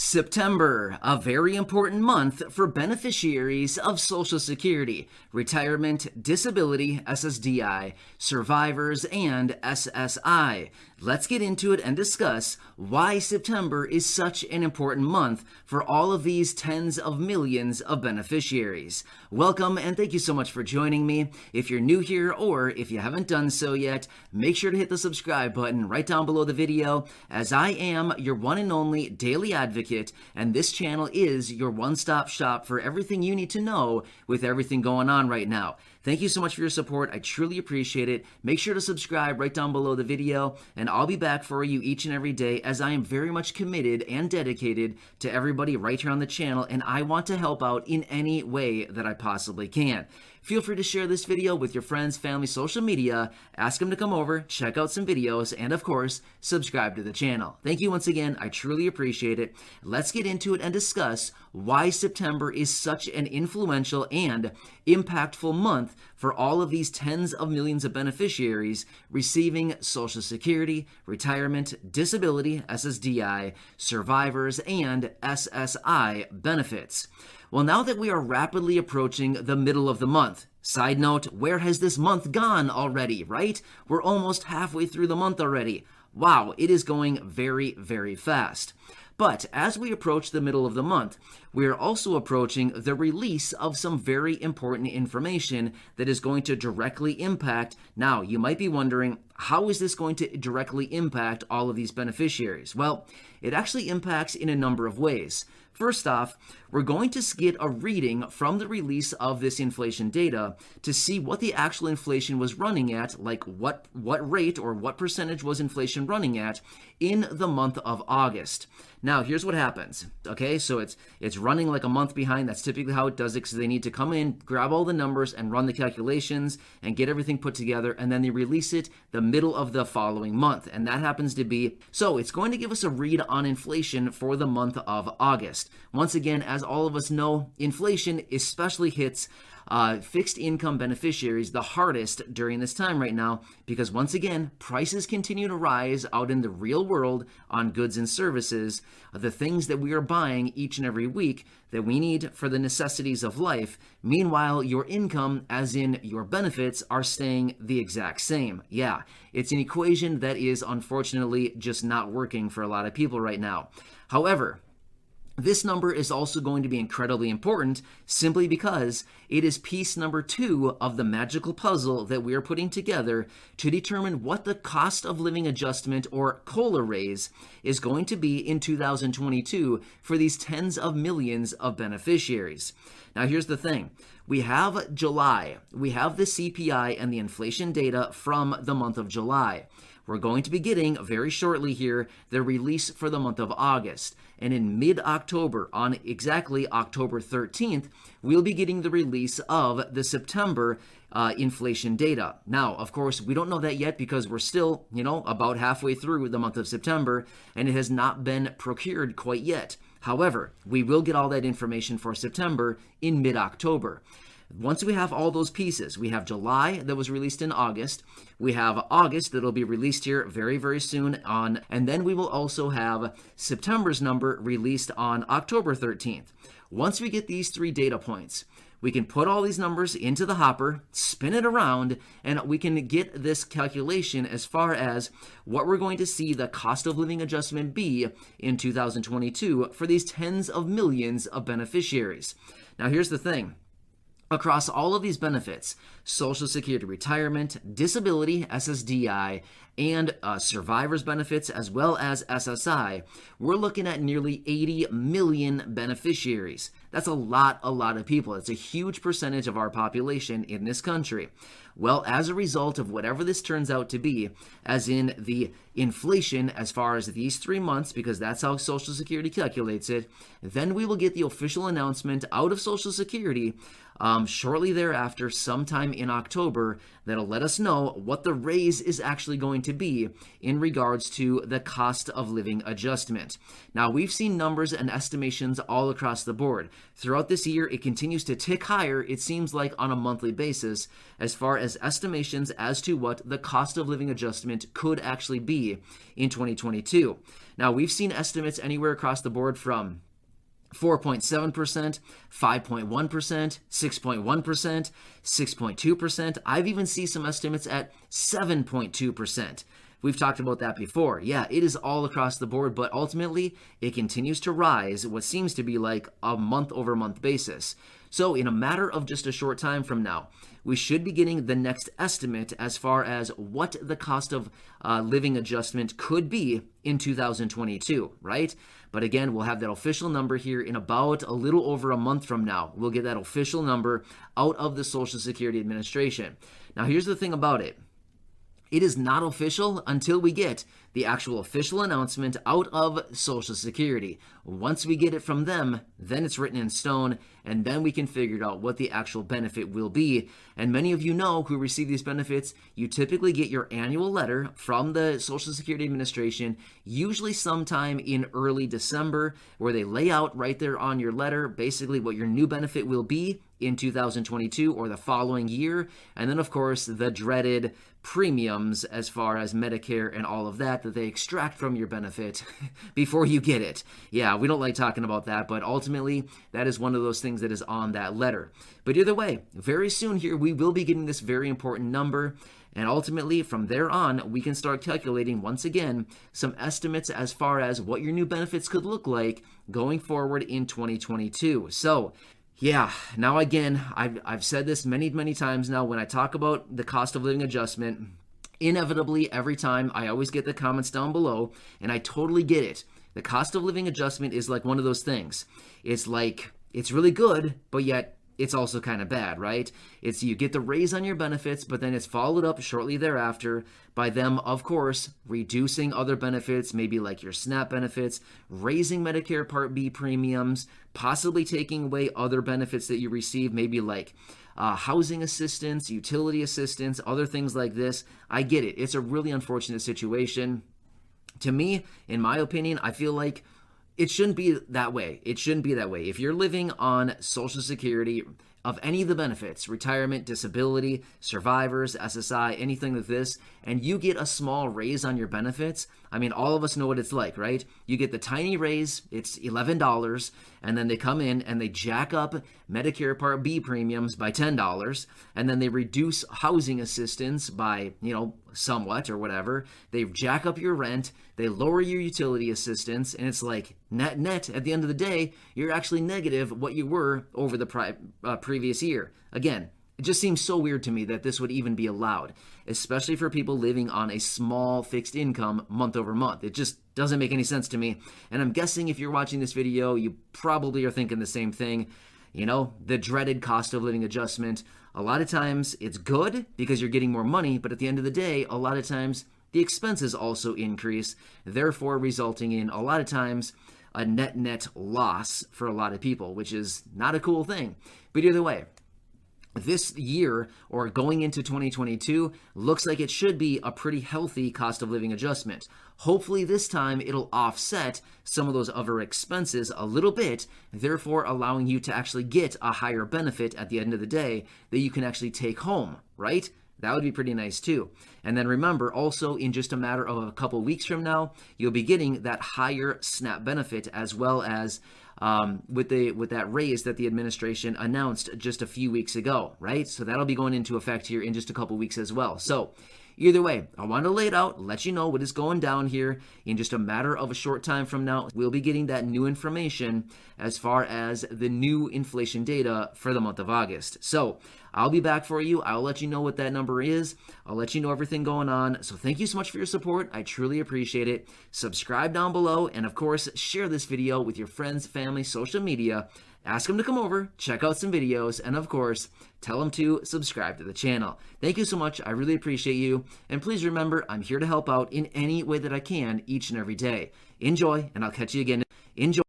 September, a very important month for beneficiaries of Social Security, retirement, disability, SSDI, survivors, and SSI. Let's get into it and discuss why September is such an important month for all of these tens of millions of beneficiaries. Welcome and thank you so much for joining me. If you're new here or if you haven't done so yet, make sure to hit the subscribe button right down below the video, as I am your one and only daily advocate, and this channel is your one-stop shop for everything you need to know with everything going on right now. Thank you so much for your support. I truly appreciate it. Make sure to subscribe right down below the video, and I'll be back for you each and every day, as I am very much committed and dedicated to everybody right here on the channel, and I want to help out in any way that I possibly can. Feel free to share this video with your friends, family, social media, ask them to come over, check out some videos, and of course, subscribe to the channel. Thank you once again. I truly appreciate it. Let's get into it and discuss why September is such an influential and impactful month for all of these tens of millions of beneficiaries receiving Social Security, retirement, disability, SSDI, survivors, and SSI benefits. Well, now that we are rapidly approaching the middle of the month, side note, where has this month gone already, right? We're almost halfway through the month already. Wow, it is going very, very fast. But as we approach the middle of the month, we are also approaching the release of some very important information that is going to directly impact. Now, you might be wondering, how is this going to directly impact all of these beneficiaries? Well, it actually impacts in a number of ways. First off, we're going to get a reading from the release of this inflation data to see what the actual inflation was running at, like what rate or what percentage was inflation running at in the month of August. Now, here's what happens. Okay, so it's running like a month behind. That's typically how it does it, because they need to come in, grab all the numbers, and run the calculations and get everything put together, and then they release it the middle of the following month, and that happens to be, so it's going to give us a read on inflation for the month of August. Once again, as all of us know, inflation especially hits fixed income beneficiaries the hardest during this time right now, because once again, prices continue to rise out in the real world on goods and services, the things that we are buying each and every week that we need for the necessities of life. Meanwhile, your income, as in your benefits, are staying the exact same. Yeah, it's an equation that is unfortunately just not working for a lot of people right now. However, this number is also going to be incredibly important simply because it is piece number 2 of the magical puzzle that we are putting together to determine what the cost of living adjustment, or COLA raise, is going to be in 2022 for these tens of millions of beneficiaries. Now, here's the thing. We have July. We have the CPI and the inflation data from the month of July. We're going to be getting, very shortly here, the release for the month of August. And in mid-October, on exactly October 13th, we'll be getting the release of the September inflation data. Now, of course, we don't know that yet because we're still, about halfway through the month of September, and it has not been procured quite yet. However, we will get all that information for September in mid-October. Once we have all those pieces, we have July that was released in August, we have August that'll be released here very, very soon on, and then we will also have September's number released on October 13th. Once we get these 3 data points, we can put all these numbers into the hopper, spin it around, and we can get this calculation as far as what we're going to see the cost of living adjustment be in 2022 for these tens of millions of beneficiaries. Now, here's the thing. Across all of these benefits, Social Security, retirement, disability, SSDI, and survivors benefits, as well as SSI, we're looking at nearly 80 million beneficiaries. That's a lot of people. It's a huge percentage of our population in this country. Well, as a result of whatever this turns out to be, as in the inflation as far as these 3 months, because that's how Social Security calculates it, then we will get the official announcement out of Social Security shortly thereafter, sometime in October, that'll let us know what the raise is actually going to be in regards to the cost of living adjustment. Now, we've seen numbers and estimations all across the board. Throughout this year, it continues to tick higher, it seems like, on a monthly basis, as far as estimations as to what the cost of living adjustment could actually be in 2022. Now, we've seen estimates anywhere across the board from 4.7%, 5.1%, 6.1%, 6.2%. I've even seen some estimates at 7.2%. We've talked about that before. Yeah, it is all across the board, but ultimately it continues to rise, what seems to be like a month-over-month basis. So in a matter of just a short time from now, we should be getting the next estimate as far as what the cost of living adjustment could be in 2022, right? But again, we'll have that official number here in about a little over a month from now. We'll get that official number out of the Social Security Administration. Now, here's the thing about it. It is not official until we get the actual official announcement out of Social Security. Once we get it from them, then it's written in stone, and then we can figure out what the actual benefit will be. And many of you know who receive these benefits, you typically get your annual letter from the Social Security Administration, usually sometime in early December, where they lay out right there on your letter basically what your new benefit will be in 2022 or the following year. And then, of course, the dreaded premiums as far as Medicare and all of that they extract from your benefit before you get it. Yeah, we don't like talking about that, but ultimately that is one of those things that is on that letter. But either way, very soon here we will be getting this very important number, and ultimately from there on we can start calculating once again some estimates as far as what your new benefits could look like going forward in 2022. So yeah, now again, I've said this many times now when I talk about the cost of living adjustment. Inevitably, every time I always get the comments down below, and I totally get it. The cost of living adjustment is like one of those things. It's like, it's really good, but yet it's also kind of bad, right? It's you get the raise on your benefits, but then it's followed up shortly thereafter by them, of course, reducing other benefits, maybe like your SNAP benefits, raising Medicare Part B premiums, possibly taking away other benefits that you receive, maybe like housing assistance, utility assistance, other things like this. I get it. It's a really unfortunate situation. To me, in my opinion, I feel like it shouldn't be that way. It shouldn't be that way. If you're living on Social Security, of any of the benefits, retirement, disability, survivors, SSI, anything like this, and you get a small raise on your benefits, I mean, all of us know what it's like, right? You get the tiny raise, it's $11, and then they come in and they jack up Medicare Part B premiums by $10, and then they reduce housing assistance by, somewhat or whatever. They jack up your rent, they lower your utility assistance, and it's like net, at the end of the day, you're actually negative what you were over the previous year. Again, it just seems so weird to me that this would even be allowed, especially for people living on a small fixed income month over month. It just doesn't make any sense to me. And I'm guessing if you're watching this video, you probably are thinking the same thing. The dreaded cost of living adjustment. A lot of times it's good because you're getting more money, but at the end of the day, a lot of times the expenses also increase, therefore resulting in a lot of times a net loss for a lot of people, which is not a cool thing. But either way, this year or going into 2022 looks like it should be a pretty healthy cost of living adjustment. Hopefully this time it'll offset some of those other expenses a little bit, therefore allowing you to actually get a higher benefit at the end of the day that you can actually take home, right? That would be pretty nice too. And then remember, also in just a matter of a couple weeks from now, you'll be getting that higher SNAP benefit as well as with that raise that the administration announced just a few weeks ago, right? So that'll be going into effect here in just a couple weeks as well. So either way, I want to lay it out, let you know what is going down here. In just a matter of a short time from now, we'll be getting that new information as far as the new inflation data for the month of August. So I'll be back for you. I'll let you know what that number is. I'll let you know everything going on. So thank you so much for your support. I truly appreciate it. Subscribe down below, and of course, share this video with your friends, family, social media. Ask them to come over, check out some videos, and of course, tell them to subscribe to the channel. Thank you so much. I really appreciate you. And please remember, I'm here to help out in any way that I can each and every day. Enjoy, and I'll catch you again. Enjoy.